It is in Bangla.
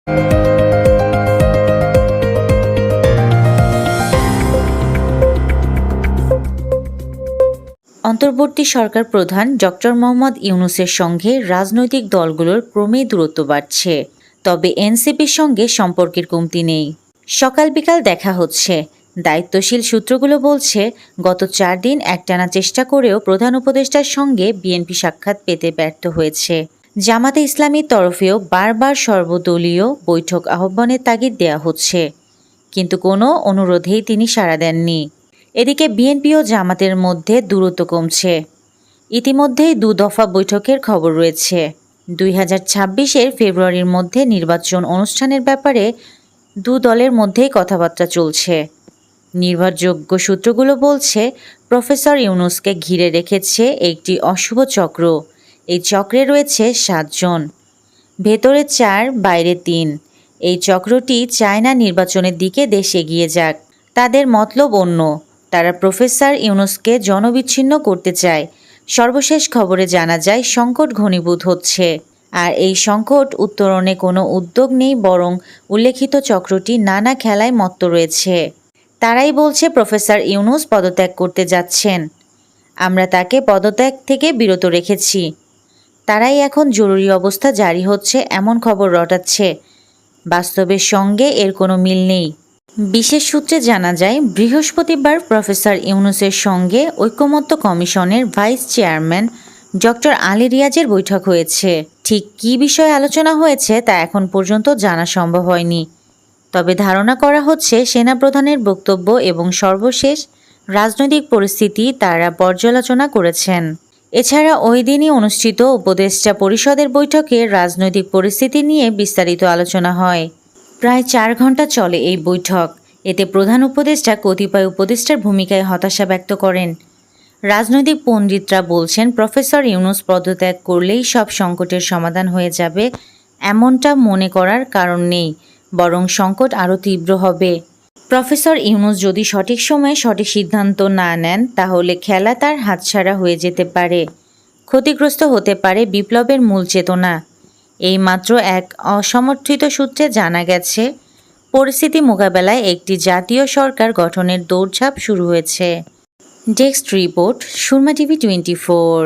অন্তর্বর্তী সরকার প্রধান ডক্টর মোহাম্মদ ইউনূসের সঙ্গে রাজনৈতিক দলগুলোর ক্রমেই দূরত্ব বাড়ছে, তবে এনসিপির সঙ্গে সম্পর্কের কমতি নেই। সকাল বিকাল দেখা হচ্ছে। দায়িত্বশীল সূত্রগুলো বলছে, গত 4 দিন একটানা চেষ্টা করেও প্রধান উপদেষ্টার সঙ্গে বিএনপি সাক্ষাৎ পেতে ব্যর্থ হয়েছে। জামাতে ইসলামীর তরফেও বারবার সর্বদলীয় বৈঠক আহ্বানের তাগিদ দেওয়া হচ্ছে, কিন্তু কোনো অনুরোধেই তিনি সাড়া দেননি। এদিকে বিএনপি ও জামাতের মধ্যে দূরত্ব কমছে। ইতিমধ্যেই 2 দফা বৈঠকের খবর রয়েছে। 2026-এর ফেব্রুয়ারির মধ্যে নির্বাচন অনুষ্ঠানের ব্যাপারে 2 দলের মধ্যেই কথাবার্তা চলছে। নির্ভরযোগ্য সূত্রগুলো বলছে, প্রফেসর ইউনূসকে ঘিরে রেখেছে একটি অশুভ চক্র। এই চক্রে রয়েছে 7 জন, ভেতরে 4, বাইরে 3। এই চক্রটি চায় না নির্বাচনের দিকে দেশ এগিয়ে যাক। তাদের মতলব অন্য। তারা প্রফেসর ইউনূসকে জনবিচ্ছিন্ন করতে চায়। সর্বশেষ খবরে জানা যায়, সংকট ঘনীভূত হচ্ছে। আর এই সংকট উত্তরণে কোনো উদ্যোগ নেই, বরং উল্লেখিত চক্রটি নানা খেলায় মত্ত রয়েছে। তারাই বলছে প্রফেসর ইউনূস পদত্যাগ করতে যাচ্ছেন। আমরা তাকে পদত্যাগ থেকে বিরত রেখেছি। তারাই এখন জরুরি অবস্থা জারি হচ্ছে এমন খবর রটাচ্ছে। বাস্তবের সঙ্গে এর কোনো মিল নেই। বিশেষ সূত্রে জানা যায়, বৃহস্পতিবার প্রফেসর ইউনূসের সঙ্গে ঐকমত্য কমিশনের ভাইস চেয়ারম্যান ডক্টর আলী রিয়াজের বৈঠক হয়েছে। ঠিক কী বিষয়ে আলোচনা হয়েছে তা এখন পর্যন্ত জানা সম্ভব হয়নি। তবে ধারণা করা হচ্ছে, সেনাপ্রধানের বক্তব্য এবং সর্বশেষ রাজনৈতিক পরিস্থিতি তারা পর্যালোচনা করেছেন। এছাড়া ওই দিনই অনুষ্ঠিত উপদেষ্টা পরিষদের বৈঠকে রাজনৈতিক পরিস্থিতি নিয়ে বিস্তারিত আলোচনা হয়। প্রায় 4 ঘন্টা চলে এই বৈঠক। এতে প্রধান উপদেষ্টা কতিপয় উপদেষ্টার ভূমিকায় হতাশা ব্যক্ত করেন। রাজনৈতিক পণ্ডিতরা বলছেন, প্রফেসর ইউনূস পদত্যাগ করলেই সব সংকটের সমাধান হয়ে যাবে, এমনটা মনে করার কারণ নেই, বরং সংকট আরও তীব্র হবে। প্রফেসর ইউনূস যদি সঠিক সময়ে সঠিক সিদ্ধান্ত না নেন, তাহলে খেলা তার হাতছাড়া হয়ে যেতে পারে। ক্ষতিগ্রস্ত হতে পারে বিপ্লবের মূল চেতনা। এইমাত্র এক অসমর্থিত সূত্রে জানা গেছে, পরিস্থিতি মোকাবেলায় একটি জাতীয় সরকার গঠনের দৌড়ঝাঁপ শুরু হয়েছে। Desk report, Surma TV 24।